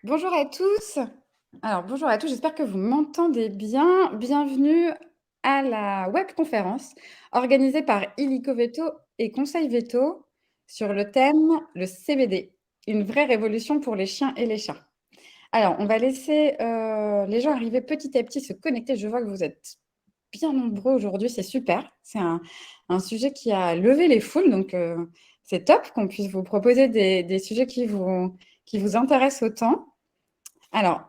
Bonjour à tous. Alors, bonjour à tous, j'espère que vous m'entendez bien. Bienvenue à la webconférence organisée par Illico Veto et Conseil Veto sur le thème le CBD, une vraie révolution pour les chiens et les chats. Alors, on va laisser les gens arriver petit à petit, se connecter. Je vois que vous êtes bien nombreux aujourd'hui, c'est super. C'est un sujet qui a levé les foules, donc c'est top qu'on puisse vous proposer des sujets qui vous intéressent autant. Alors,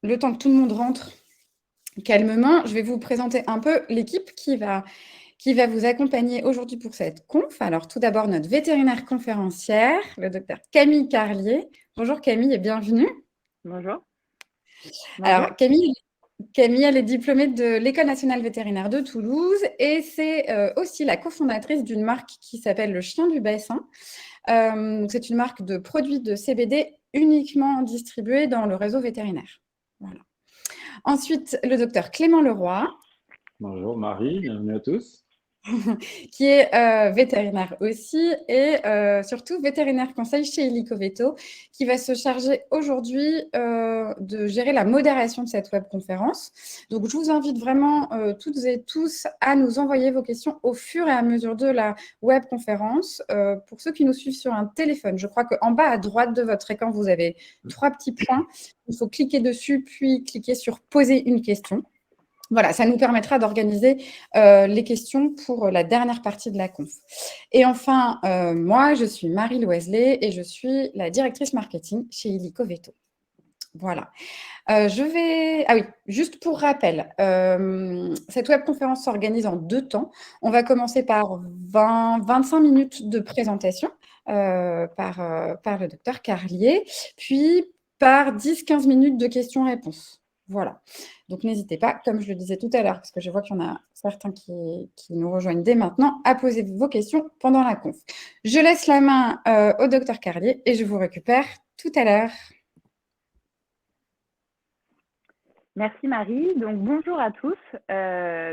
le temps que tout le monde rentre calmement, je vais vous présenter un peu l'équipe qui va vous accompagner aujourd'hui pour cette conf. Alors, tout d'abord, notre vétérinaire conférencière, le docteur Camille Carlier. Bonjour Camille et bienvenue. Bonjour. Bonjour. Alors, Camille, elle est diplômée de l'École nationale vétérinaire de Toulouse et c'est aussi la cofondatrice d'une marque qui s'appelle Le Chien du Bassin. C'est une marque de produits de CBD uniquement distribués dans le réseau vétérinaire. Voilà. Ensuite, le docteur Clément Leroy, Bonjour Marie, bienvenue à tous. qui est vétérinaire aussi et surtout vétérinaire conseil chez Illico Veto, qui va se charger aujourd'hui de gérer la modération de cette webconférence. Donc, je vous invite vraiment toutes et tous à nous envoyer vos questions au fur et à mesure de la webconférence. Pour ceux qui nous suivent sur un téléphone, je crois qu'en bas à droite de votre écran, vous avez 3 petits points. Il faut cliquer dessus, puis cliquer sur « Poser une question ». Voilà, ça nous permettra d'organiser les questions pour la dernière partie de la conf. Et enfin, moi, je suis Marie Loiselet et je suis la directrice marketing chez Illico Veto. Voilà. Ah oui, juste pour rappel, cette webconférence s'organise en 2 temps. On va commencer par 20-25 minutes de présentation par le docteur Carlier, puis par 10-15 minutes de questions-réponses. Voilà. Donc, n'hésitez pas, comme je le disais tout à l'heure, parce que je vois qu'il y en a certains qui nous rejoignent dès maintenant, à poser vos questions pendant la conf. Je laisse la main au docteur Carlier et je vous récupère tout à l'heure. Merci Marie. Donc bonjour à tous.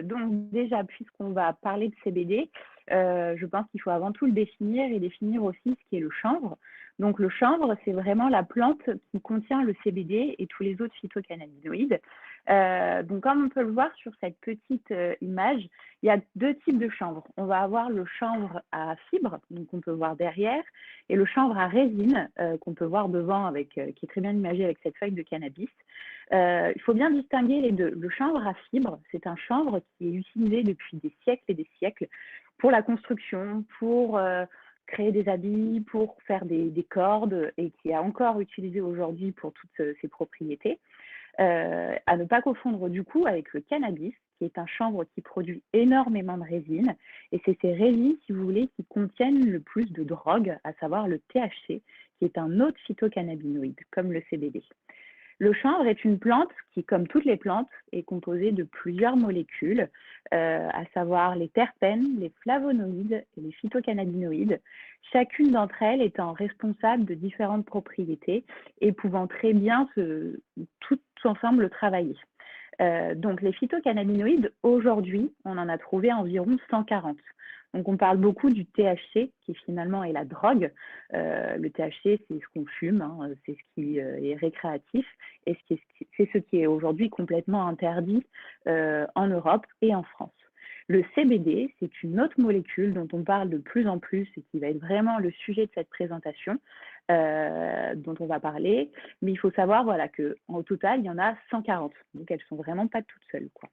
Donc déjà, puisqu'on va parler de CBD, je pense qu'il faut avant tout le définir et définir aussi ce qu'est le chanvre. Donc le chanvre, c'est vraiment la plante qui contient le CBD et tous les autres phytocannabinoïdes. Donc comme on peut le voir sur cette petite image, il y a 2 types de chanvre. On va avoir le chanvre à fibre, donc on peut voir derrière, et le chanvre à résine, qu'on peut voir devant, avec, qui est très bien imagé avec cette feuille de cannabis. Il faut bien distinguer les deux. Le chanvre à fibre, c'est un chanvre qui est utilisé depuis des siècles et des siècles pour la construction, pour créer des habits, pour faire des cordes, et qui est encore utilisé aujourd'hui pour toutes ses propriétés. À ne pas confondre du coup avec le cannabis, qui est un chanvre qui produit énormément de résine. Et c'est ces résines, si vous voulez, qui contiennent le plus de drogue, à savoir le THC, qui est un autre phytocannabinoïde, comme le CBD. Le chanvre est une plante qui, comme toutes les plantes, est composée de plusieurs molécules, à savoir les terpènes, les flavonoïdes et les phytocannabinoïdes, chacune d'entre elles étant responsable de différentes propriétés et pouvant très bien tout ensemble travailler. Donc les phytocannabinoïdes, aujourd'hui, on en a trouvé environ 140. Donc on parle beaucoup du THC, qui finalement est la drogue. Le THC, c'est ce qu'on fume, hein, c'est ce qui est récréatif, et c'est ce qui est aujourd'hui complètement interdit en Europe et en France. Le CBD, c'est une autre molécule dont on parle de plus en plus et qui va être vraiment le sujet de cette présentation, dont on va parler. Mais il faut savoir voilà, qu'au total, il y en a 140. Donc, elles ne sont vraiment pas toutes seules, quoi.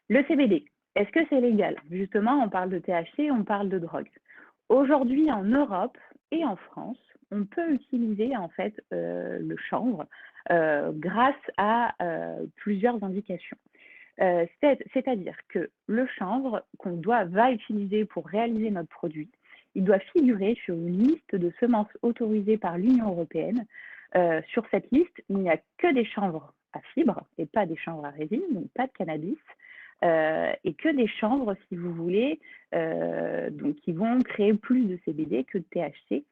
Le CBD, est-ce que c'est légal? Justement, on parle de THC, on parle de drogue. Aujourd'hui, en Europe et en France, on peut utiliser en fait le chanvre grâce à plusieurs indications. C'est-à-dire que le chanvre qu'on va utiliser pour réaliser notre produit, il doit figurer sur une liste de semences autorisées par l'Union européenne. Sur cette liste, il n'y a que des chanvres à fibres et pas des chanvres à résine, donc pas de cannabis, et que des chanvres, si vous voulez, donc qui vont créer plus de CBD que de THC.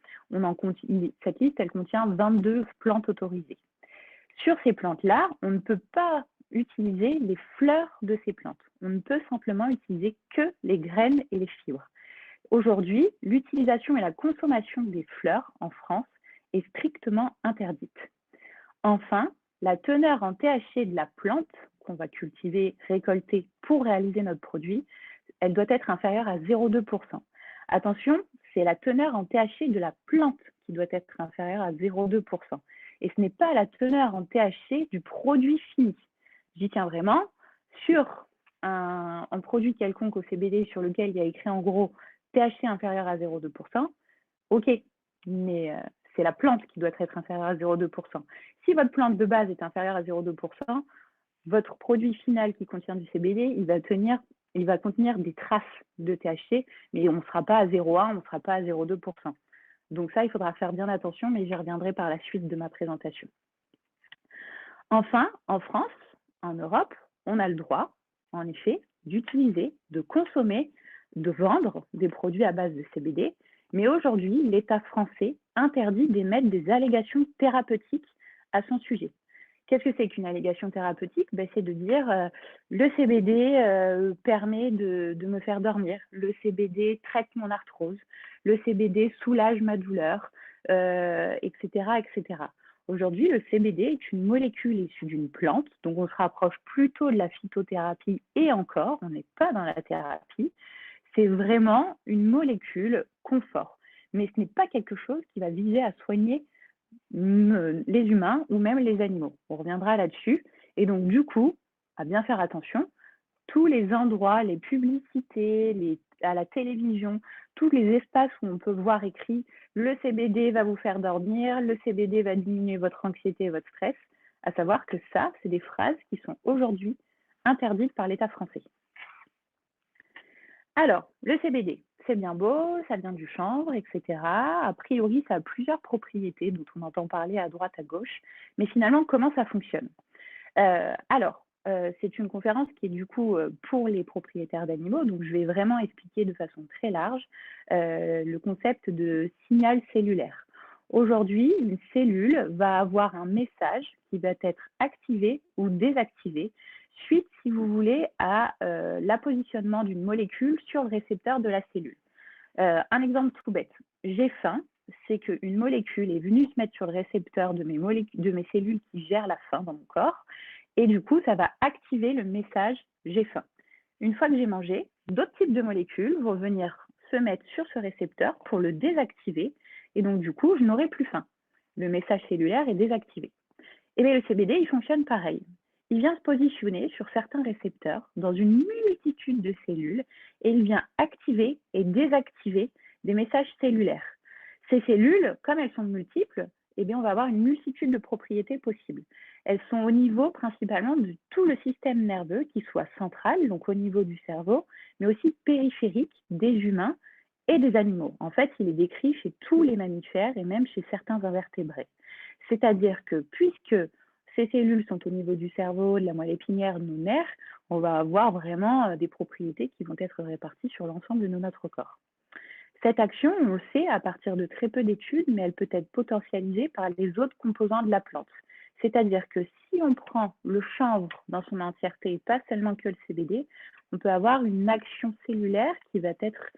Cette liste, elle contient 22 plantes autorisées. Sur ces plantes-là, on ne peut pas utiliser les fleurs de ces plantes. On ne peut simplement utiliser que les graines et les fibres. Aujourd'hui, l'utilisation et la consommation des fleurs en France est strictement interdite. Enfin, la teneur en THC de la plante qu'on va cultiver, récolter pour réaliser notre produit, elle doit être inférieure à 0,2%. Attention, c'est la teneur en THC de la plante qui doit être inférieure à 0,2%. Et ce n'est pas la teneur en THC du produit fini. J'y tiens vraiment. Sur un produit quelconque au CBD sur lequel il y a écrit en gros THC inférieur à 0,2%, ok, mais c'est la plante qui doit être inférieure à 0,2%. Si votre plante de base est inférieure à 0,2%, votre produit final qui contient du CBD, il va contenir des traces de THC, mais on ne sera pas à 0,1, on ne sera pas à 0,2%. Donc ça, il faudra faire bien attention, mais j'y reviendrai par la suite de ma présentation. Enfin, en France, en Europe, on a le droit, en effet, d'utiliser, de consommer, de vendre des produits à base de CBD, mais aujourd'hui, l'État français interdit d'émettre des allégations thérapeutiques à son sujet. Qu'est-ce que c'est qu'une allégation thérapeutique? C'est de dire le CBD permet de me faire dormir, le CBD traite mon arthrose, le CBD soulage ma douleur, etc., etc. Aujourd'hui, le CBD est une molécule issue d'une plante, donc on se rapproche plutôt de la phytothérapie et encore, on n'est pas dans la thérapie. C'est vraiment une molécule confort, mais ce n'est pas quelque chose qui va viser à soigner les humains ou même les animaux. On reviendra là-dessus. Et donc, du coup, à bien faire attention, tous les endroits, les publicités, à la télévision, tous les espaces où on peut voir écrit « le CBD va vous faire dormir, le CBD va diminuer votre anxiété et votre stress », à savoir que ça, c'est des phrases qui sont aujourd'hui interdites par l'État français. Alors, le CBD, c'est bien beau, ça vient du chanvre, etc. A priori, ça a plusieurs propriétés dont on entend parler à droite, à gauche. Mais finalement, comment ça fonctionne? C'est une conférence qui est du coup pour les propriétaires d'animaux. Donc, je vais vraiment expliquer de façon très large le concept de signal cellulaire. Aujourd'hui, une cellule va avoir un message qui va être activé ou désactivé suite, si vous voulez, à l'appositionnement d'une molécule sur le récepteur de la cellule. Un exemple tout bête, j'ai faim, c'est qu'une molécule est venue se mettre sur le récepteur de mes cellules qui gèrent la faim dans mon corps, et du coup, ça va activer le message « j'ai faim ». Une fois que j'ai mangé, d'autres types de molécules vont venir se mettre sur ce récepteur pour le désactiver, et donc du coup, je n'aurai plus faim. Le message cellulaire est désactivé. Et bien le CBD, il fonctionne pareil. Il vient se positionner sur certains récepteurs dans une multitude de cellules et il vient activer et désactiver des messages cellulaires. Ces cellules, comme elles sont multiples, eh bien on va avoir une multitude de propriétés possibles. Elles sont au niveau principalement de tout le système nerveux, qui soit central, donc au niveau du cerveau, mais aussi périphérique des humains et des animaux. En fait, il est décrit chez tous les mammifères et même chez certains invertébrés. C'est-à-dire que puisque ces cellules sont au niveau du cerveau, de la moelle épinière, de nos nerfs, on va avoir vraiment des propriétés qui vont être réparties sur l'ensemble de notre corps. Cette action, on le sait à partir de très peu d'études, mais elle peut être potentialisée par les autres composants de la plante. C'est-à-dire que si on prend le chanvre dans son entièreté et pas seulement que le CBD, on peut avoir une action cellulaire qui va être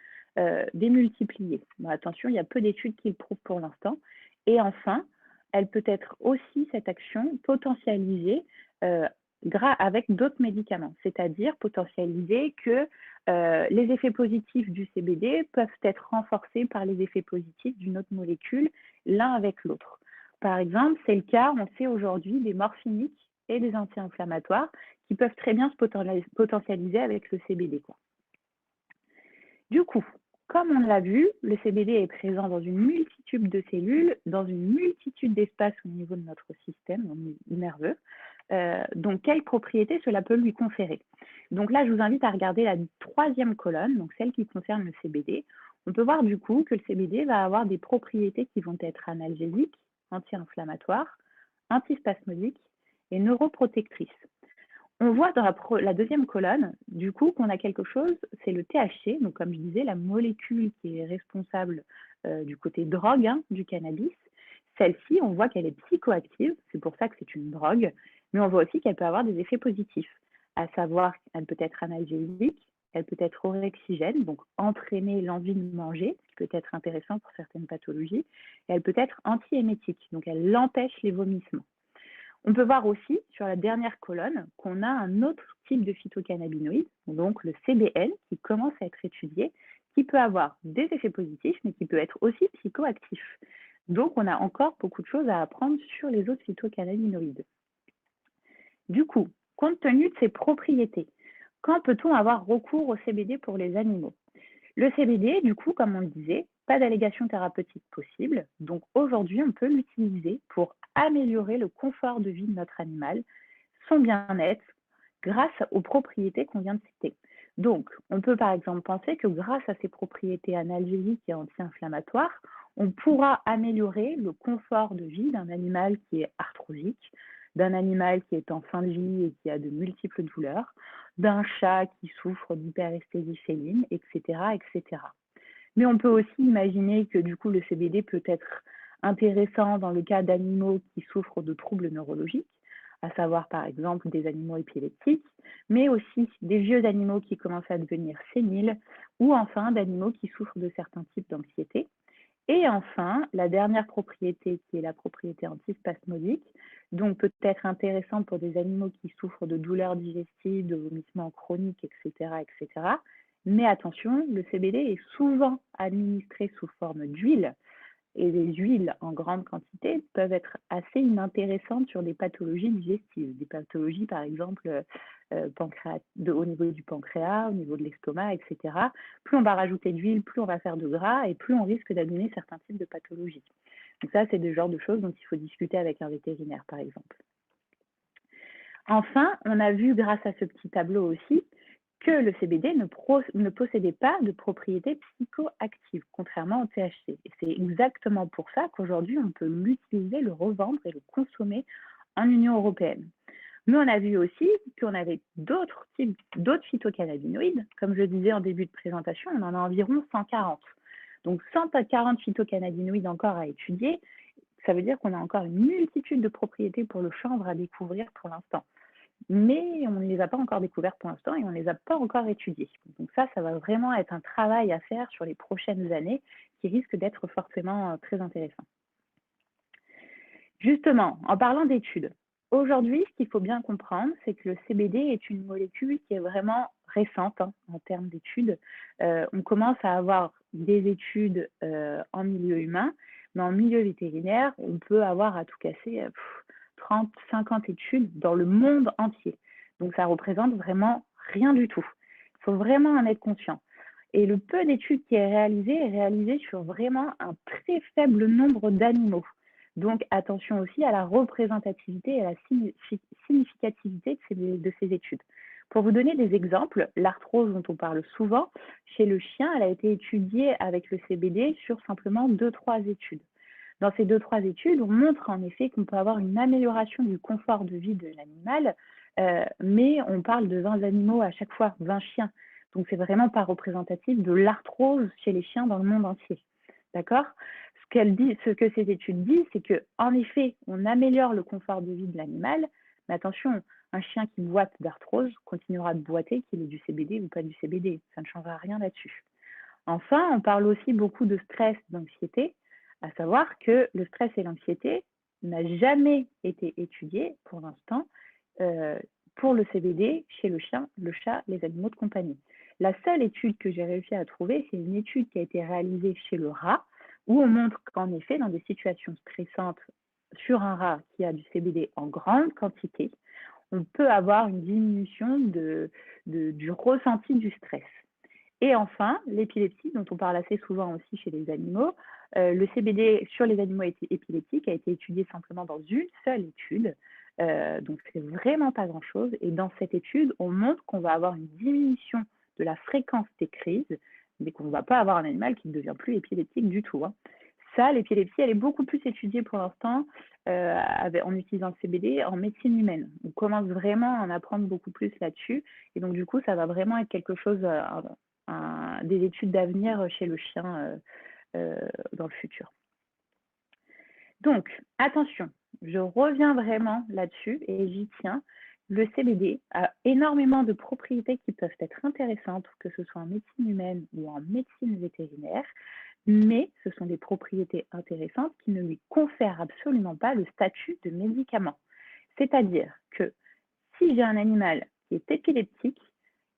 démultipliée. Bon, attention, il y a peu d'études qui le prouvent pour l'instant. Et enfin, elle peut être aussi, cette action, potentialisée avec d'autres médicaments, c'est-à-dire potentialiser que les effets positifs du CBD peuvent être renforcés par les effets positifs d'une autre molécule, l'un avec l'autre. Par exemple, c'est le cas, on sait aujourd'hui, des morphiniques et des anti-inflammatoires qui peuvent très bien se potentialiser avec le CBD. Du coup, comme on l'a vu, le CBD est présent dans une multitude de cellules, dans une multitude d'espaces au niveau de notre système nerveux. Donc, quelles propriétés cela peut lui conférer? Donc là, je vous invite à regarder la troisième colonne, donc celle qui concerne le CBD. On peut voir du coup que le CBD va avoir des propriétés qui vont être analgésiques, anti-inflammatoires, antispasmodiques et neuroprotectrices. On voit dans la deuxième colonne, du coup, qu'on a quelque chose, c'est le THC, donc comme je disais, la molécule qui est responsable du côté drogue du cannabis. Celle-ci, on voit qu'elle est psychoactive, c'est pour ça que c'est une drogue, mais on voit aussi qu'elle peut avoir des effets positifs, à savoir qu'elle peut être analgésique, elle peut être orexigène, donc entraîner l'envie de manger, ce qui peut être intéressant pour certaines pathologies, et elle peut être antiémétique, donc elle empêche les vomissements. On peut voir aussi sur la dernière colonne qu'on a un autre type de phytocannabinoïde, donc le CBN, qui commence à être étudié, qui peut avoir des effets positifs, mais qui peut être aussi psychoactif. Donc, on a encore beaucoup de choses à apprendre sur les autres phytocannabinoïdes. Du coup, compte tenu de ces propriétés, quand peut-on avoir recours au CBD pour les animaux? Le CBD, du coup, comme on le disait, pas d'allégation thérapeutique possible. Donc aujourd'hui, on peut l'utiliser pour améliorer le confort de vie de notre animal, son bien-être, grâce aux propriétés qu'on vient de citer. Donc, on peut par exemple penser que grâce à ces propriétés analgésiques et anti-inflammatoires, on pourra améliorer le confort de vie d'un animal qui est arthrosique, d'un animal qui est en fin de vie et qui a de multiples douleurs, d'un chat qui souffre d'hyperesthésie féline, etc., etc. Mais on peut aussi imaginer que du coup le CBD peut être intéressant dans le cas d'animaux qui souffrent de troubles neurologiques, à savoir par exemple des animaux épileptiques, mais aussi des vieux animaux qui commencent à devenir séniles, ou enfin d'animaux qui souffrent de certains types d'anxiété. Et enfin, la dernière propriété qui est la propriété antispasmodique, donc peut être intéressante pour des animaux qui souffrent de douleurs digestives, de vomissements chroniques, etc., etc. Mais attention, le CBD est souvent administré sous forme d'huile et les huiles en grande quantité peuvent être assez inintéressantes sur des pathologies digestives, des pathologies par exemple au niveau du pancréas, au niveau de l'estomac, etc. Plus on va rajouter d'huile, plus on va faire de gras et plus on risque d'amener certains types de pathologies. Donc ça, c'est le genre de choses dont il faut discuter avec un vétérinaire, par exemple. Enfin, on a vu grâce à ce petit tableau aussi que le CBD ne possédait pas de propriétés psychoactives, contrairement au THC. Et c'est exactement pour ça qu'aujourd'hui, on peut l'utiliser, le revendre et le consommer en Union européenne. Mais on a vu aussi qu'on avait d'autres phytocannabinoïdes. Comme je disais en début de présentation, on en a environ 140. Donc 140 phytocannabinoïdes encore à étudier, ça veut dire qu'on a encore une multitude de propriétés pour le chanvre à découvrir pour l'instant. Mais on ne les a pas encore découvertes pour l'instant et on ne les a pas encore étudiées. Donc ça va vraiment être un travail à faire sur les prochaines années qui risque d'être forcément très intéressant. Justement, en parlant d'études, aujourd'hui, ce qu'il faut bien comprendre, c'est que le CBD est une molécule qui est vraiment récente en termes d'études. On commence à avoir des études en milieu humain, mais en milieu vétérinaire, on peut avoir à tout casser 30, 50 études dans le monde entier. Donc, ça représente vraiment rien du tout. Il faut vraiment en être conscient. Et le peu d'études qui est réalisé sur vraiment un très faible nombre d'animaux. Donc, attention aussi à la représentativité et à la significativité de ces études. Pour vous donner des exemples, l'arthrose dont on parle souvent, chez le chien, elle a été étudiée avec le CBD sur simplement 2-3 études. Dans ces 2-3 études, on montre en effet qu'on peut avoir une amélioration du confort de vie de l'animal, mais on parle de 20 animaux à chaque fois, 20 chiens. Donc, c'est vraiment pas représentatif de l'arthrose chez les chiens dans le monde entier. D'accord ? Ce que ces études disent, c'est qu'en effet, on améliore le confort de vie de l'animal, mais attention, un chien qui boite d'arthrose continuera de boiter qu'il ait du CBD ou pas du CBD. Ça ne changera rien là-dessus. Enfin, on parle aussi beaucoup de stress, d'anxiété, à savoir que le stress et l'anxiété n'a jamais été étudié pour l'instant pour le CBD chez le chien, le chat, les animaux de compagnie. La seule étude que j'ai réussi à trouver, c'est une étude qui a été réalisée chez le rat, où on montre qu'en effet, dans des situations stressantes sur un rat qui a du CBD en grande quantité, on peut avoir une diminution du ressenti du stress. Et enfin, l'épilepsie, dont on parle assez souvent aussi chez les animaux, le CBD sur les animaux épileptiques a été étudié simplement dans une seule étude, donc c'est vraiment pas grand-chose. Et dans cette étude, on montre qu'on va avoir une diminution de la fréquence des crises, mais qu'on ne va pas avoir un animal qui ne devient plus épileptique du tout. Ça, l'épilepsie, elle est beaucoup plus étudiée pour l'instant en utilisant le CBD en médecine humaine. On commence vraiment à en apprendre beaucoup plus là-dessus. Et donc, du coup, ça va vraiment être quelque chose, des études d'avenir chez le chien dans le futur. Donc, attention, je reviens vraiment là-dessus et j'y tiens. Le CBD a énormément de propriétés qui peuvent être intéressantes, que ce soit en médecine humaine ou en médecine vétérinaire, mais ce sont des propriétés intéressantes qui ne lui confèrent absolument pas le statut de médicament. C'est-à-dire que si j'ai un animal qui est épileptique,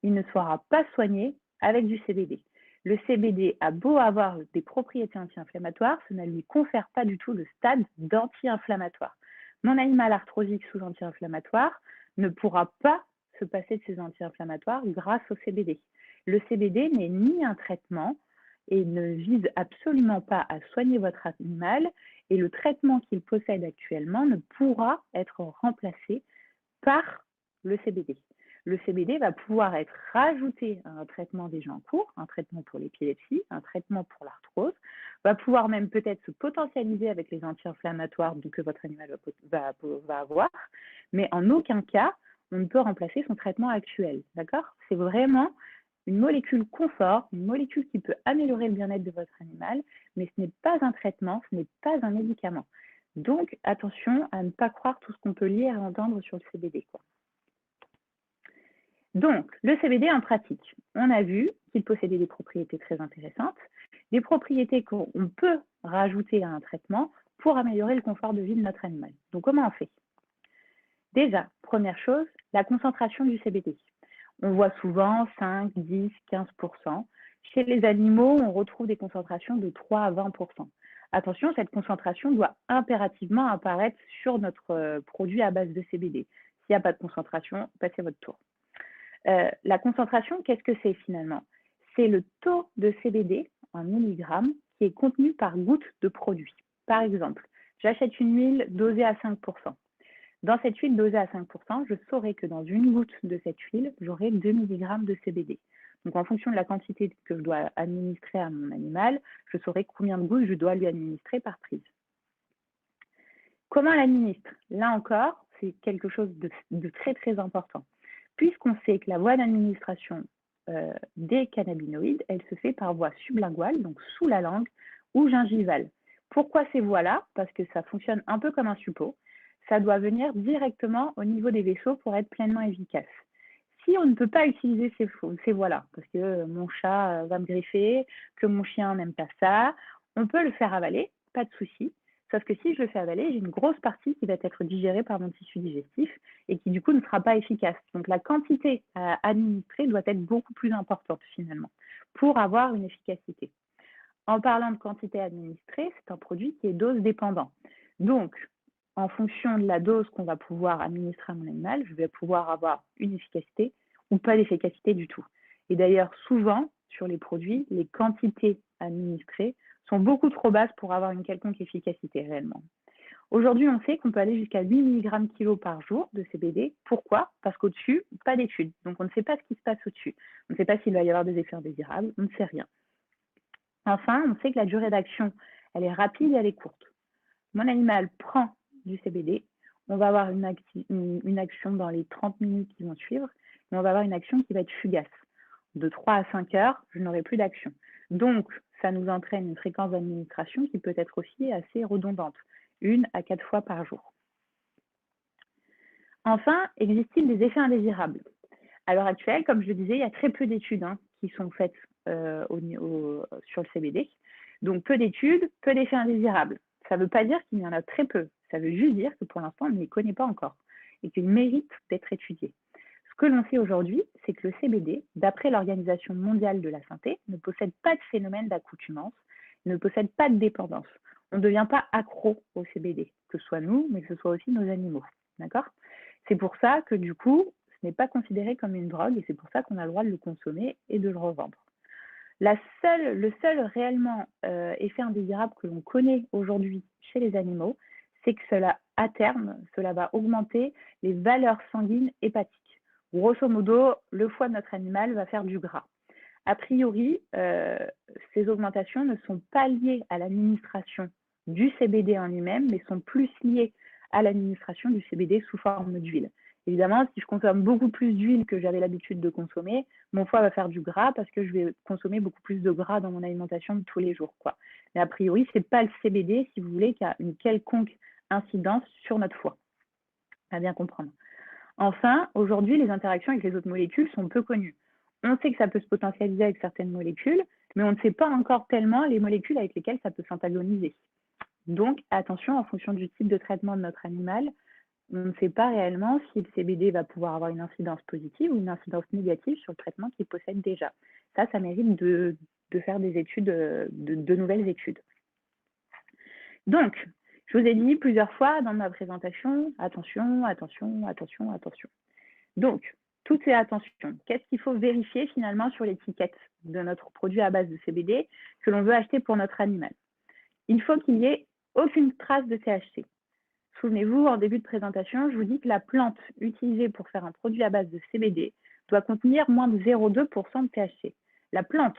il ne sera pas soigné avec du CBD. Le CBD a beau avoir des propriétés anti-inflammatoires, ça ne lui confère pas du tout le stade d'anti-inflammatoire. Mon animal arthrosique sous anti-inflammatoire ne pourra pas se passer de ces anti-inflammatoires grâce au CBD. Le CBD n'est ni un traitement et ne vise absolument pas à soigner votre animal, et le traitement qu'il possède actuellement ne pourra être remplacé par le CBD. Le CBD va pouvoir être rajouté à un traitement déjà en cours, un traitement pour l'épilepsie, un traitement pour l'arthrose, va pouvoir même peut-être se potentialiser avec les anti-inflammatoires que votre animal va avoir, mais en aucun cas, on ne peut remplacer son traitement actuel. D'accord? C'est vraiment une molécule confort, une molécule qui peut améliorer le bien-être de votre animal, mais ce n'est pas un traitement, ce n'est pas un médicament. Donc, attention à ne pas croire tout ce qu'on peut lire et entendre sur le CBD, quoi. Donc, le CBD en pratique, on a vu qu'il possédait des propriétés très intéressantes, des propriétés qu'on peut rajouter à un traitement pour améliorer le confort de vie de notre animal. Donc, comment on fait? Déjà, première chose, la concentration du CBD. On voit souvent 5, 10, 15%. Chez les animaux, on retrouve des concentrations de 3 à 20%. Attention, cette concentration doit impérativement apparaître sur notre produit à base de CBD. S'il n'y a pas de concentration, passez votre tour. La concentration, qu'est-ce que c'est finalement? C'est le taux de CBD en milligrammes qui est contenu par goutte de produit. Par exemple, j'achète une huile dosée à 5%. Dans cette huile dosée à 5%, je saurai que dans une goutte de cette huile, j'aurai 2 mg de CBD. Donc, en fonction de la quantité que je dois administrer à mon animal, je saurai combien de gouttes je dois lui administrer par prise. Comment l'administre? Là encore, c'est quelque chose de très, très important. Puisqu'on sait que la voie d'administration des cannabinoïdes, elle se fait par voie sublinguale, donc sous la langue, ou gingivale. Pourquoi ces voies-là? Parce que ça fonctionne un peu comme un suppôt. Ça doit venir directement au niveau des vaisseaux pour être pleinement efficace. Si on ne peut pas utiliser ces voies-là, parce que mon chat va me griffer, que mon chien n'aime pas ça, on peut le faire avaler, pas de souci. Sauf que si je le fais avaler, j'ai une grosse partie qui va être digérée par mon tissu digestif et qui du coup ne sera pas efficace. Donc la quantité à administrer doit être beaucoup plus importante finalement pour avoir une efficacité. En parlant de quantité administrée, c'est un produit qui est dose dépendant. Donc, en fonction de la dose qu'on va pouvoir administrer à mon animal, je vais pouvoir avoir une efficacité ou pas d'efficacité du tout. Et d'ailleurs, souvent, sur les produits, les quantités administrées sont beaucoup trop basses pour avoir une quelconque efficacité réellement. Aujourd'hui, on sait qu'on peut aller jusqu'à 8 mg kg par jour de CBD. Pourquoi? Parce qu'au-dessus, pas d'études. Donc, on ne sait pas ce qui se passe au-dessus. On ne sait pas s'il va y avoir des effets indésirables. On ne sait rien. Enfin, on sait que la durée d'action, elle est rapide et elle est courte. Mon animal prend du CBD, on va avoir une action dans les 30 minutes qui vont suivre, mais on va avoir une action qui va être fugace. De 3 à 5 heures, je n'aurai plus d'action. Donc, ça nous entraîne une fréquence d'administration qui peut être aussi assez redondante, 1 à 4 fois par jour. Enfin, existe-t-il des effets indésirables? À l'heure actuelle, comme je le disais, il y a très peu d'études qui sont faites sur le CBD. Donc, peu d'études, peu d'effets indésirables. Ça ne veut pas dire qu'il y en a très peu. Ça veut juste dire que pour l'instant, on ne les connaît pas encore et qu'ils méritent d'être étudiés. Ce que l'on sait aujourd'hui, c'est que le CBD, d'après l'Organisation mondiale de la santé, ne possède pas de phénomène d'accoutumance, ne possède pas de dépendance. On ne devient pas accro au CBD, que ce soit nous, mais que ce soit aussi nos animaux. D'accord? C'est pour ça que du coup, ce n'est pas considéré comme une drogue et c'est pour ça qu'on a le droit de le consommer et de le revendre. Le seul réellement effet indésirable que l'on connaît aujourd'hui chez les animaux, c'est que à terme, cela va augmenter les valeurs sanguines hépatiques. Grosso modo, le foie de notre animal va faire du gras. A priori, ces augmentations ne sont pas liées à l'administration du CBD en lui-même, mais sont plus liées à l'administration du CBD sous forme d'huile. Évidemment, si je consomme beaucoup plus d'huile que j'avais l'habitude de consommer, mon foie va faire du gras parce que je vais consommer beaucoup plus de gras dans mon alimentation de tous les jours, quoi. Mais a priori, ce n'est pas le CBD, si vous voulez, qui a une quelconque incidence sur notre foie. À bien comprendre. Enfin, aujourd'hui, les interactions avec les autres molécules sont peu connues. On sait que ça peut se potentialiser avec certaines molécules, mais on ne sait pas encore tellement les molécules avec lesquelles ça peut s'antagoniser. Donc, attention, en fonction du type de traitement de notre animal, on ne sait pas réellement si le CBD va pouvoir avoir une incidence positive ou une incidence négative sur le traitement qu'il possède déjà. Ça mérite de faire des études, de nouvelles études. Donc, je vous ai dit plusieurs fois dans ma présentation, attention, attention, attention, attention. Donc, toutes ces attentions, qu'est-ce qu'il faut vérifier finalement sur l'étiquette de notre produit à base de CBD que l'on veut acheter pour notre animal? Il faut qu'il n'y ait aucune trace de THC. Souvenez-vous, en début de présentation, je vous dis que la plante utilisée pour faire un produit à base de CBD doit contenir moins de 0,2% de THC. La plante,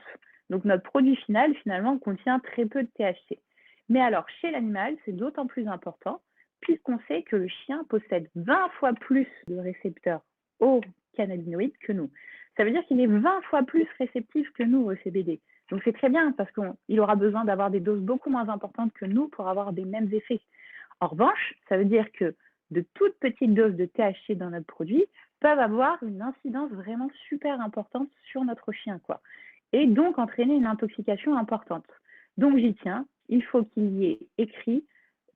donc notre produit final, finalement, contient très peu de THC. Mais alors, chez l'animal, c'est d'autant plus important puisqu'on sait que le chien possède 20 fois plus de récepteurs aux cannabinoïdes que nous. Ça veut dire qu'il est 20 fois plus réceptif que nous au CBD. Donc c'est très bien parce qu'il aura besoin d'avoir des doses beaucoup moins importantes que nous pour avoir des mêmes effets. En revanche, ça veut dire que de toutes petites doses de THC dans notre produit peuvent avoir une incidence vraiment super importante sur notre chien, quoi. Et donc entraîner une intoxication importante. Donc j'y tiens, il faut qu'il y ait écrit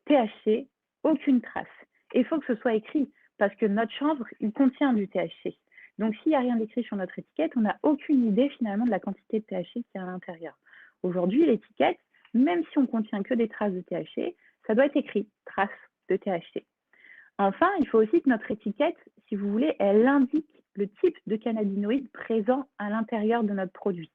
THC, aucune trace. Et il faut que ce soit écrit parce que notre chanvre, il contient du THC. Donc s'il n'y a rien d'écrit sur notre étiquette, on n'a aucune idée finalement de la quantité de THC qui est à l'intérieur. Aujourd'hui, l'étiquette, même si on contient que des traces de THC, ça doit être écrit, traces de THC. Enfin, il faut aussi que notre étiquette, si vous voulez, elle indique le type de cannabinoïde présent à l'intérieur de notre produit.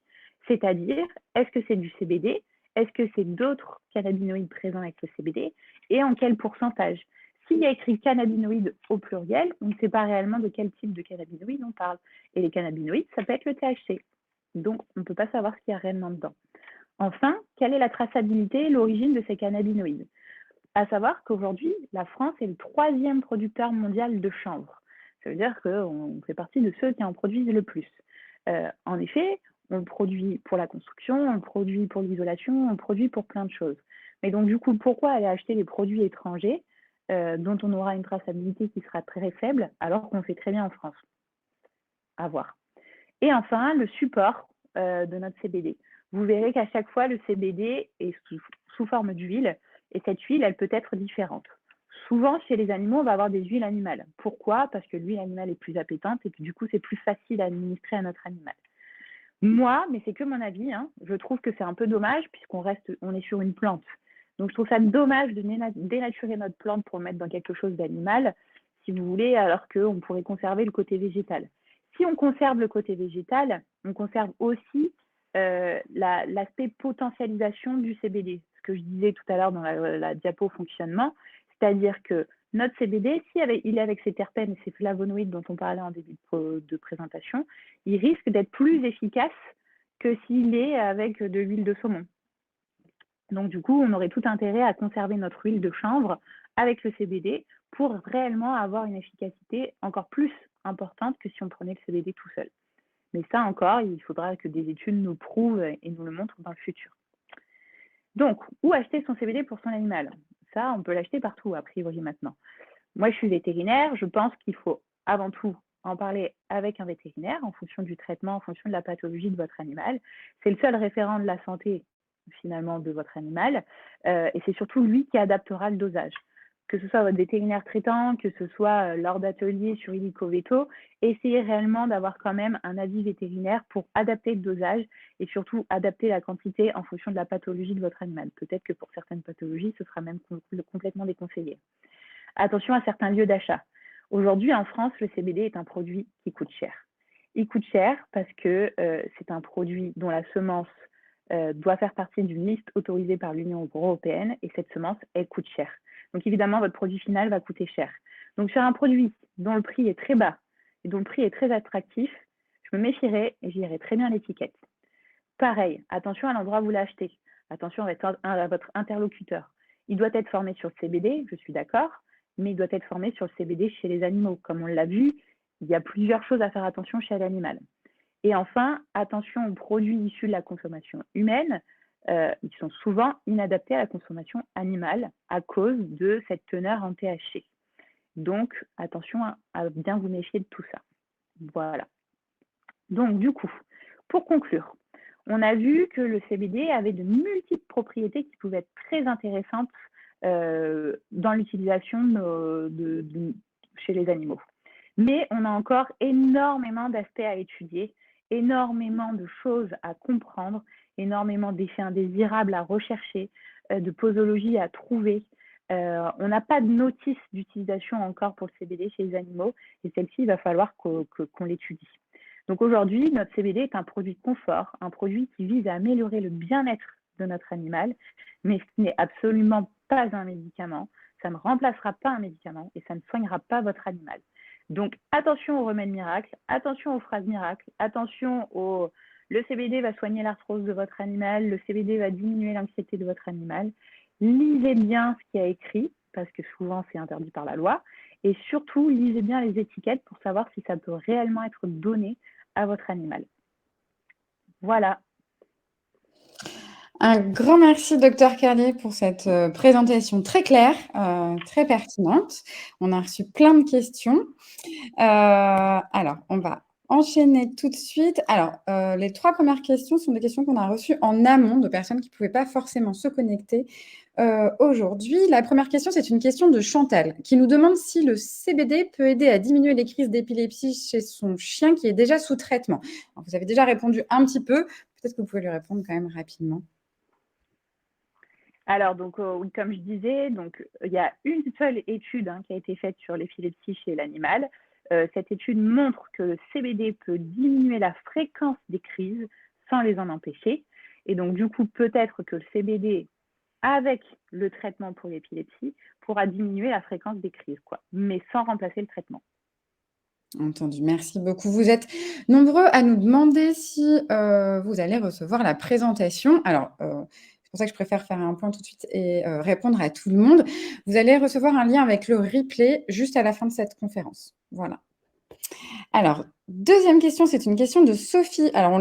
C'est-à-dire, est-ce que c'est du CBD? Est-ce que c'est d'autres cannabinoïdes présents avec le CBD? Et en quel pourcentage? S'il y a écrit cannabinoïdes au pluriel, on ne sait pas réellement de quel type de cannabinoïdes on parle. Et les cannabinoïdes, ça peut être le THC. Donc, on ne peut pas savoir ce qu'il y a réellement dedans. Enfin, quelle est la traçabilité et l'origine de ces cannabinoïdes? À savoir qu'aujourd'hui, la France est le 3e producteur mondial de chanvre. Ça veut dire qu'on fait partie de ceux qui en produisent le plus. En effet, on produit pour la construction, on produit pour l'isolation, on produit pour plein de choses. Mais donc, du coup, pourquoi aller acheter des produits étrangers dont on aura une traçabilité qui sera très faible, alors qu'on fait très bien en France? À voir. Et enfin, le support de notre CBD. Vous verrez qu'à chaque fois, le CBD est sous forme d'huile, et cette huile, elle peut être différente. Souvent, chez les animaux, on va avoir des huiles animales. Pourquoi? Parce que l'huile animale est plus appétante et que du coup, c'est plus facile à administrer à notre animal. Moi, mais c'est que mon avis, hein, je trouve que c'est un peu dommage puisqu'on est sur une plante. Donc, je trouve ça dommage de dénaturer notre plante pour le mettre dans quelque chose d'animal, si vous voulez, alors qu'on pourrait conserver le côté végétal. Si on conserve le côté végétal, on conserve aussi l'aspect potentialisation du CBD, ce que je disais tout à l'heure dans la diapo fonctionnement, c'est-à-dire que notre CBD, il est avec ses terpènes et ses flavonoïdes dont on parlait en début de présentation, il risque d'être plus efficace que s'il est avec de l'huile de saumon. Donc du coup, on aurait tout intérêt à conserver notre huile de chanvre avec le CBD pour réellement avoir une efficacité encore plus importante que si on prenait le CBD tout seul. Mais ça encore, il faudra que des études nous prouvent et nous le montrent dans le futur. Donc, où acheter son CBD pour son animal? Ça, on peut l'acheter partout, a priori maintenant. Moi, je suis vétérinaire, je pense qu'il faut avant tout en parler avec un vétérinaire en fonction du traitement, en fonction de la pathologie de votre animal. C'est le seul référent de la santé, finalement, de votre animal. Et c'est surtout lui qui adaptera le dosage. Que ce soit votre vétérinaire traitant, que ce soit lors d'ateliers sur Illico-Veto, essayez réellement d'avoir quand même un avis vétérinaire pour adapter le dosage et surtout adapter la quantité en fonction de la pathologie de votre animal. Peut-être que pour certaines pathologies, ce sera même complètement déconseillé. Attention à certains lieux d'achat. Aujourd'hui, en France, le CBD est un produit qui coûte cher. Il coûte cher parce que c'est un produit dont la semence doit faire partie d'une liste autorisée par l'Union européenne et cette semence, elle coûte cher. Donc évidemment, votre produit final va coûter cher. Donc sur un produit dont le prix est très bas et dont le prix est très attractif, je me méfierais et je lirai très bien l'étiquette. Pareil, attention à l'endroit où vous l'achetez. Attention à votre interlocuteur. Il doit être formé sur le CBD, je suis d'accord, mais il doit être formé sur le CBD chez les animaux. Comme on l'a vu, il y a plusieurs choses à faire attention chez l'animal. Et enfin, attention aux produits issus de la consommation humaine. Ils sont souvent inadaptés à la consommation animale à cause de cette teneur en THC. Donc, attention à bien vous méfier de tout ça. Voilà. Donc, du coup, pour conclure, on a vu que le CBD avait de multiples propriétés qui pouvaient être très intéressantes dans l'utilisation chez les animaux. Mais on a encore énormément d'aspects à étudier, énormément de choses à comprendre, énormément d'effets indésirables à rechercher, de posologie à trouver. On n'a pas de notice d'utilisation encore pour le CBD chez les animaux, et celle-ci, il va falloir qu'on l'étudie. Donc aujourd'hui, notre CBD est un produit de confort, un produit qui vise à améliorer le bien-être de notre animal, mais ce n'est absolument pas un médicament. Ça ne remplacera pas un médicament et ça ne soignera pas votre animal. Donc attention aux remèdes miracles, attention aux phrases miracles, attention au le CBD va soigner l'arthrose de votre animal, le CBD va diminuer l'anxiété de votre animal. Lisez bien ce qui est écrit, parce que souvent c'est interdit par la loi, et surtout lisez bien les étiquettes pour savoir si ça peut réellement être donné à votre animal. Voilà. Un grand merci, docteur Carlier, pour cette présentation très claire, très pertinente. On a reçu plein de questions. Alors, on va enchaîner tout de suite. Alors, les 3 premières questions sont des questions qu'on a reçues en amont de personnes qui ne pouvaient pas forcément se connecter aujourd'hui. La première question, c'est une question de Chantal qui nous demande si le CBD peut aider à diminuer les crises d'épilepsie chez son chien qui est déjà sous traitement. Alors, vous avez déjà répondu un petit peu. Peut-être que vous pouvez lui répondre quand même rapidement. Alors, donc, oui, comme je disais, donc, il y a une seule étude qui a été faite sur l'épilepsie chez l'animal. Cette étude montre que le CBD peut diminuer la fréquence des crises sans les en empêcher. Et donc, du coup, peut-être que le CBD, avec le traitement pour l'épilepsie, pourra diminuer la fréquence des crises, quoi, mais sans remplacer le traitement. Entendu, merci beaucoup. Vous êtes nombreux à nous demander si vous allez recevoir la présentation. Alors, c'est pour ça que je préfère faire un point tout de suite et répondre à tout le monde. Vous allez recevoir un lien avec le replay juste à la fin de cette conférence. Voilà. Alors, deuxième question, c'est une question de Sophie. Alors,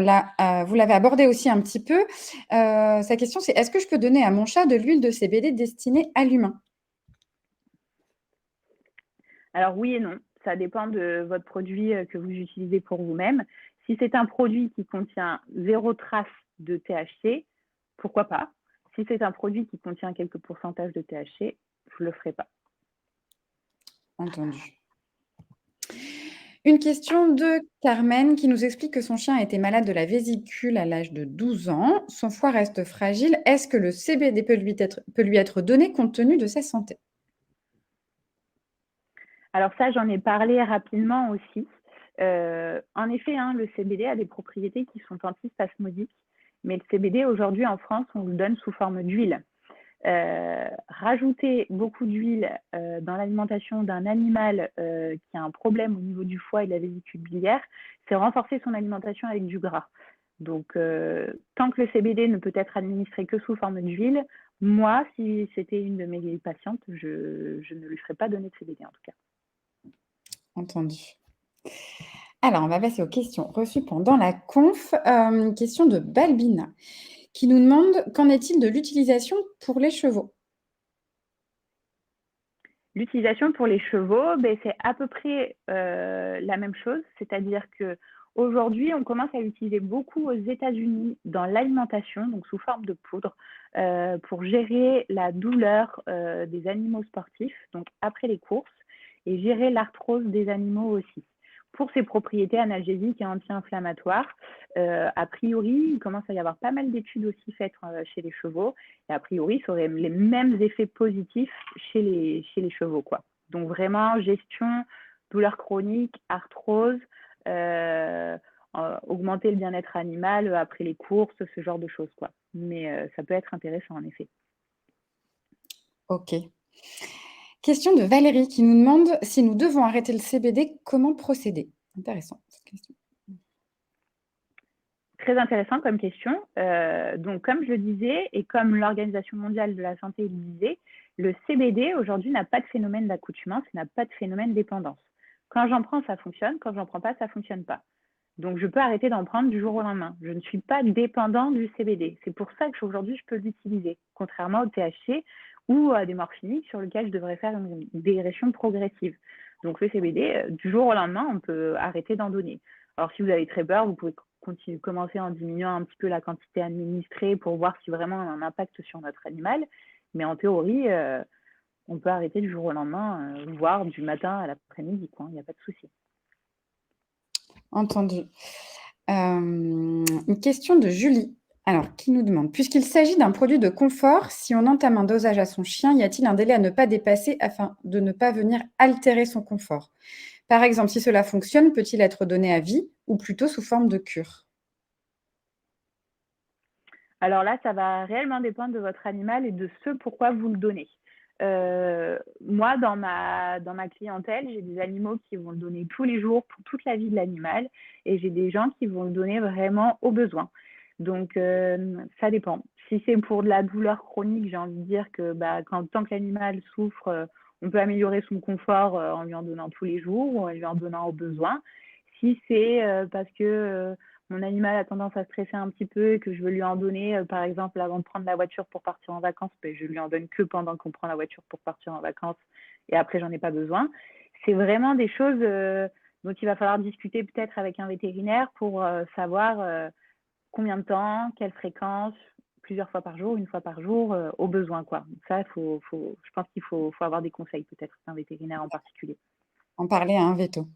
vous l'avez abordé aussi un petit peu. Sa question, c'est: est-ce que je peux donner à mon chat de l'huile de CBD destinée à l'humain? Alors oui et non, ça dépend de votre produit que vous utilisez pour vous-même. Si c'est un produit qui contient 0 trace de THC, pourquoi pas? Si c'est un produit qui contient quelques pourcentages de THC, je ne le ferai pas. Entendu. Une question de Carmen qui nous explique que son chien a été malade de la vésicule à l'âge de 12 ans. Son foie reste fragile. Est-ce que le CBD peut lui être donné compte tenu de sa santé? Alors ça, j'en ai parlé rapidement aussi. En effet, le CBD a des propriétés qui sont antispasmodiques, mais le CBD aujourd'hui en France, on le donne sous forme d'huile. Rajouter beaucoup d'huile dans l'alimentation d'un animal qui a un problème au niveau du foie et de la vésicule biliaire, c'est renforcer son alimentation avec du gras. Donc, tant que le CBD ne peut être administré que sous forme d'huile, moi, si c'était une de mes patientes, je ne lui ferais pas donner de CBD en tout cas. Entendu. Alors, on va passer aux questions reçues pendant la conf. Question de Balbina qui nous demande: qu'en est-il de l'utilisation pour les chevaux? L'utilisation pour les chevaux, c'est à peu près la même chose, c'est-à-dire qu'aujourd'hui, on commence à l'utiliser beaucoup aux États-Unis dans l'alimentation, donc sous forme de poudre, pour gérer la douleur des animaux sportifs, donc après les courses, et gérer l'arthrose des animaux aussi. Pour ses propriétés analgésiques et anti-inflammatoires, a priori, il commence à y avoir pas mal d'études aussi faites chez les chevaux. Et a priori, ça aurait les mêmes effets positifs chez les chevaux, quoi. Donc vraiment, gestion, douleur chronique, arthrose, augmenter le bien-être animal après les courses, ce genre de choses, quoi. Mais ça peut être intéressant, en effet. Ok. Question de Valérie qui nous demande: si nous devons arrêter le CBD, comment procéder? Intéressant cette question. Très intéressant comme question. Donc, comme je le disais, et comme l'Organisation mondiale de la santé le disait, le CBD aujourd'hui n'a pas de phénomène d'accoutumance, n'a pas de phénomène de dépendance. Quand j'en prends, ça fonctionne. Quand j'en prends pas, ça fonctionne pas. Donc, je peux arrêter d'en prendre du jour au lendemain. Je ne suis pas dépendant du CBD. C'est pour ça qu'aujourd'hui, je peux l'utiliser. Contrairement au THC, ou des morphiniques sur lesquels je devrais faire une dégression progressive. Donc le CBD, du jour au lendemain, on peut arrêter d'en donner. Alors si vous avez très peur, vous pouvez commencer en diminuant un petit peu la quantité administrée pour voir si vraiment on a un impact sur notre animal. Mais en théorie, on peut arrêter du jour au lendemain, voire du matin à l'après-midi, il n'y a pas de souci. Entendu. Une question de Julie. Alors, qui nous demande, puisqu'il s'agit d'un produit de confort, si on entame un dosage à son chien, y a-t-il un délai à ne pas dépasser afin de ne pas venir altérer son confort? Par exemple, si cela fonctionne, peut-il être donné à vie ou plutôt sous forme de cure? Alors là, ça va réellement dépendre de votre animal et de ce pourquoi vous le donnez. Moi, dans ma clientèle, j'ai des animaux qui vont le donner tous les jours pour toute la vie de l'animal et j'ai des gens qui vont le donner vraiment au besoin. Donc, ça dépend. Si c'est pour de la douleur chronique, j'ai envie de dire que tant que l'animal souffre, on peut améliorer son confort en lui en donnant tous les jours ou en lui en donnant au besoin. Si c'est parce que mon animal a tendance à stresser un petit peu et que je veux lui en donner, par exemple, avant de prendre la voiture pour partir en vacances, je lui en donne que pendant qu'on prend la voiture pour partir en vacances et après, j'en ai pas besoin. C'est vraiment des choses dont il va falloir discuter peut-être avec un vétérinaire pour savoir combien de temps, quelle fréquence, plusieurs fois par jour, une fois par jour, au besoin, quoi. Donc ça, je pense qu'il faut avoir des conseils peut-être d'un vétérinaire en particulier. En parler à un veto.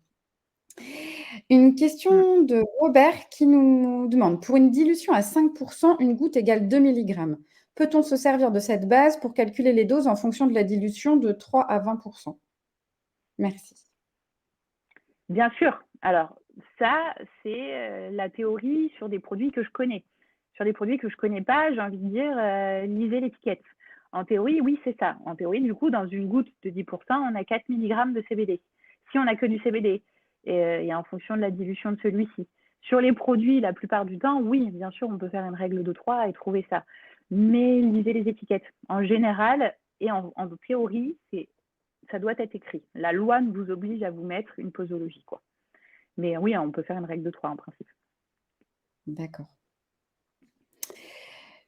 Une question de Robert qui nous demande, pour une dilution à 5%, une goutte égale 2 mg. Peut-on se servir de cette base pour calculer les doses en fonction de la dilution de 3 à 20%? Merci. Bien sûr. Alors, ça, c'est la théorie sur des produits que je connais. Sur des produits que je ne connais pas, j'ai envie de dire, lisez l'étiquette. En théorie, oui, c'est ça. En théorie, du coup, dans une goutte de 10%, on a 4 mg de CBD. Si on n'a que du CBD, et en fonction de la dilution de celui-ci. Sur les produits, la plupart du temps, oui, bien sûr, on peut faire une règle de 3 et trouver ça. Mais lisez les étiquettes. En général, et en théorie, ça doit être écrit. La loi vous oblige à vous mettre une posologie, quoi. Mais oui, on peut faire une règle de 3 en principe. D'accord.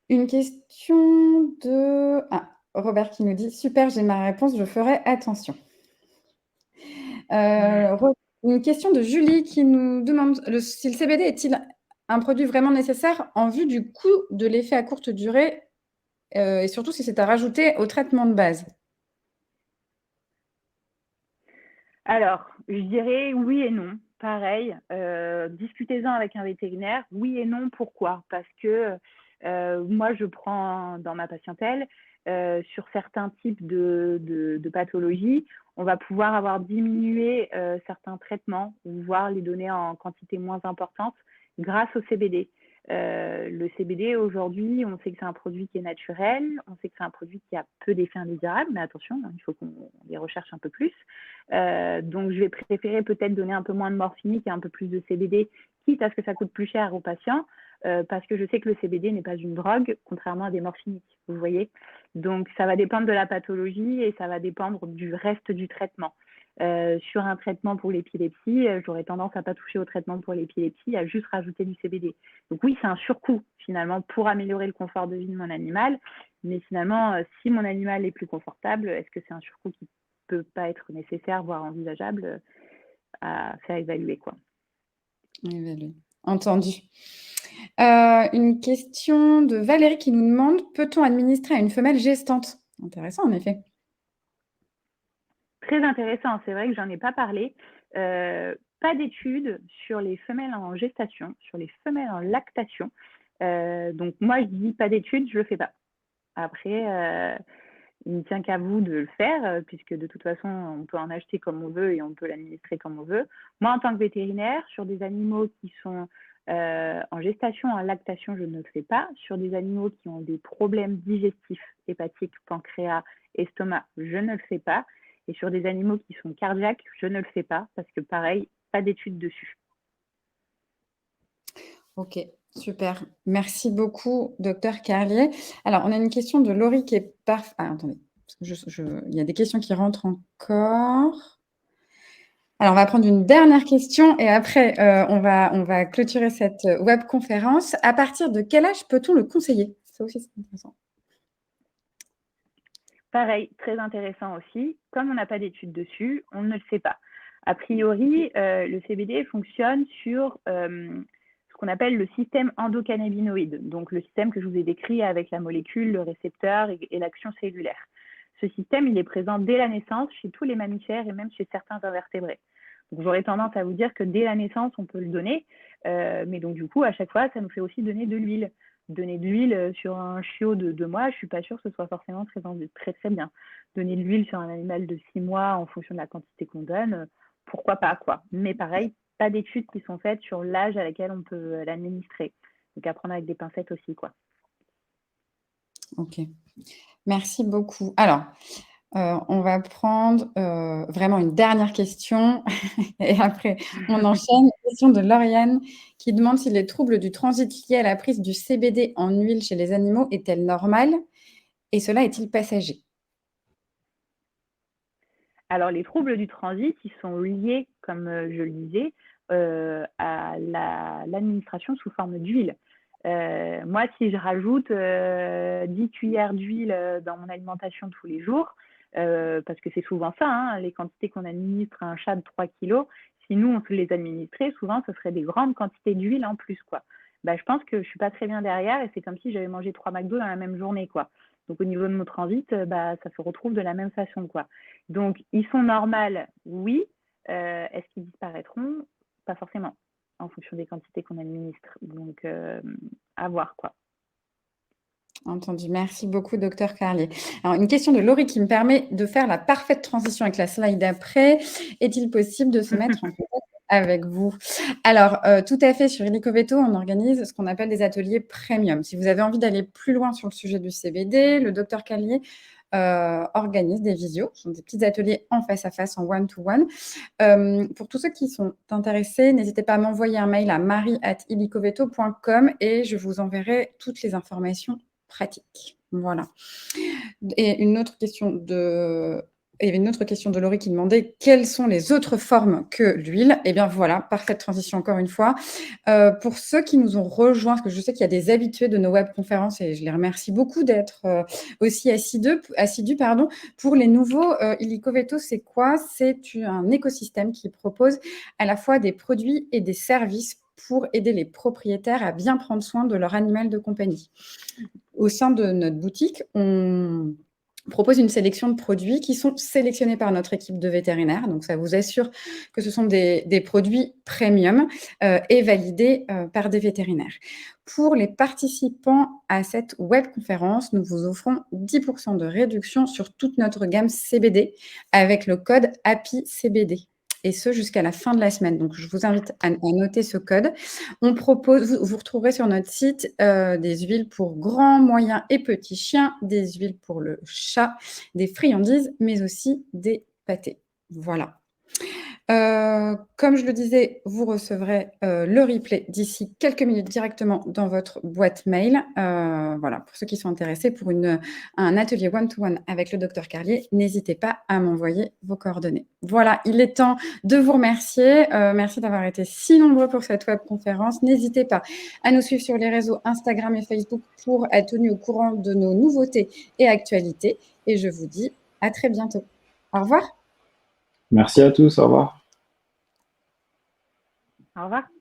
Une question de Robert qui nous dit « Super, j'ai ma réponse, je ferai attention ». Une question de Julie qui nous demande si le CBD est-il un produit vraiment nécessaire en vue du coût de l'effet à courte durée et surtout si c'est à rajouter au traitement de base. Alors, je dirais oui et non. Pareil, discutez-en avec un vétérinaire. Oui et non, pourquoi? Parce que moi, je prends dans ma patientèle, sur certains types de pathologies, on va pouvoir avoir diminué certains traitements ou voire les donner en quantité moins importante grâce au CBD. Le CBD, aujourd'hui, on sait que c'est un produit qui est naturel, on sait que c'est un produit qui a peu d'effets indésirables, mais attention, il faut qu'on les recherche un peu plus. Donc, je vais préférer peut-être donner un peu moins de morphinique et un peu plus de CBD, quitte à ce que ça coûte plus cher aux patients, parce que je sais que le CBD n'est pas une drogue, contrairement à des morphiniques, vous voyez. Donc, ça va dépendre de la pathologie et ça va dépendre du reste du traitement. Sur un traitement pour l'épilepsie, j'aurais tendance à ne pas toucher au traitement pour l'épilepsie, à juste rajouter du CBD. Donc oui, c'est un surcoût finalement pour améliorer le confort de vie de mon animal. Mais finalement, si mon animal est plus confortable, est-ce que c'est un surcoût qui peut pas être nécessaire, voire envisageable à faire évaluer, quoi. Évaluer. Entendu. Une question de Valérie qui nous demande, peut-on administrer à une femelle gestante? Intéressant, en effet. Très intéressant, c'est vrai que j'en ai pas parlé. Pas d'études sur les femelles en gestation, sur les femelles en lactation. Donc moi, je dis pas d'études, je le fais pas. Après, il ne tient qu'à vous de le faire, puisque de toute façon, on peut en acheter comme on veut et on peut l'administrer comme on veut. Moi, en tant que vétérinaire, sur des animaux qui sont en gestation, en lactation, je ne le fais pas. Sur des animaux qui ont des problèmes digestifs, hépatiques, pancréas, estomac, je ne le fais pas. Et sur des animaux qui sont cardiaques, je ne le fais pas, parce que pareil, pas d'études dessus. Ok, super. Merci beaucoup, docteur Carlier. Alors, on a une question de Laurie qui est parfaite. Ah, attendez, il y a des questions qui rentrent encore. Alors, on va prendre une dernière question et après, on va clôturer cette webconférence. À partir de quel âge peut-on le conseiller? Ça aussi, c'est intéressant. Pareil, très intéressant aussi. Comme on n'a pas d'études dessus, on ne le sait pas. A priori, le CBD fonctionne sur ce qu'on appelle le système endocannabinoïde, donc le système que je vous ai décrit avec la molécule, le récepteur et l'action cellulaire. Ce système, il est présent dès la naissance chez tous les mammifères et même chez certains invertébrés. Donc j'aurais tendance à vous dire que dès la naissance, on peut le donner, mais donc du coup, à chaque fois, ça nous fait aussi donner de l'huile. Donner de l'huile sur un chiot de 2 mois, je ne suis pas sûre que ce soit forcément très bien. Donner de l'huile sur un animal de 6 mois en fonction de la quantité qu'on donne, pourquoi pas, quoi. Mais pareil, pas d'études qui sont faites sur l'âge à laquelle on peut l'administrer. Donc à prendre avec des pincettes aussi, quoi. Ok, merci beaucoup. Alors, on va prendre vraiment une dernière question et après on enchaîne. Question de Lauriane qui demande si les troubles du transit liés à la prise du CBD en huile chez les animaux est-elle normale et cela est-il passager? Alors, les troubles du transit, ils sont liés, comme je le disais, à l'administration sous forme d'huile. Moi, si je rajoute 10 cuillères d'huile dans mon alimentation tous les jours, parce que c'est souvent ça, hein, les quantités qu'on administre à un chat de 3 kilos, si nous, on se les administrait, souvent, ce serait des grandes quantités d'huile en plus, quoi. Bah, je pense que je ne suis pas très bien derrière et c'est comme si j'avais mangé 3 McDo dans la même journée, quoi. Donc, au niveau de mon transit, bah, ça se retrouve de la même façon, quoi. Donc, ils sont normales, oui. Est-ce qu'ils disparaîtront? Pas forcément, en fonction des quantités qu'on administre. Donc, à voir, quoi. Entendu. Merci beaucoup, docteur Carlier. Alors, une question de Laurie qui me permet de faire la parfaite transition avec la slide d'après. Est-il possible de se mettre en contact avec vous? Alors, tout à fait, sur Illico Veto, on organise ce qu'on appelle des ateliers premium. Si vous avez envie d'aller plus loin sur le sujet du CBD, le docteur Carlier organise des visios, ce sont des petits ateliers en face à face, en one-to-one. Pour tous ceux qui sont intéressés, n'hésitez pas à m'envoyer un mail à marie@illicoveto.com et je vous enverrai toutes les informations pratiques. Voilà. Et une autre question de... Il y avait une autre question de Laurie qui demandait quelles sont les autres formes que l'huile. Eh bien voilà, parfaite transition encore une fois. Pour ceux qui nous ont rejoints, parce que je sais qu'il y a des habitués de nos webconférences et je les remercie beaucoup d'être aussi assidus. Pour les nouveaux, Illico Veto, c'est quoi? C'est un écosystème qui propose à la fois des produits et des services pour aider les propriétaires à bien prendre soin de leur animal de compagnie. Au sein de notre boutique, on propose une sélection de produits qui sont sélectionnés par notre équipe de vétérinaires. Donc, ça vous assure que ce sont des produits premium et validés par des vétérinaires. Pour les participants à cette webconférence, nous vous offrons 10% de réduction sur toute notre gamme CBD avec le code HAPPYCBD. Et ce, jusqu'à la fin de la semaine. Donc, je vous invite à noter ce code. On propose, vous retrouverez sur notre site des huiles pour grands, moyens et petits chiens, des huiles pour le chat, des friandises, mais aussi des pâtés. Voilà. Comme je le disais, vous recevrez le replay d'ici quelques minutes directement dans votre boîte mail. Voilà, pour ceux qui sont intéressés pour un atelier one-to-one avec le docteur Carlier, n'hésitez pas à m'envoyer vos coordonnées. Voilà, il est temps de vous remercier. Merci d'avoir été si nombreux pour cette webconférence. N'hésitez pas à nous suivre sur les réseaux Instagram et Facebook pour être tenus au courant de nos nouveautés et actualités. Et je vous dis à très bientôt. Au revoir. Merci à tous, au revoir. Au revoir.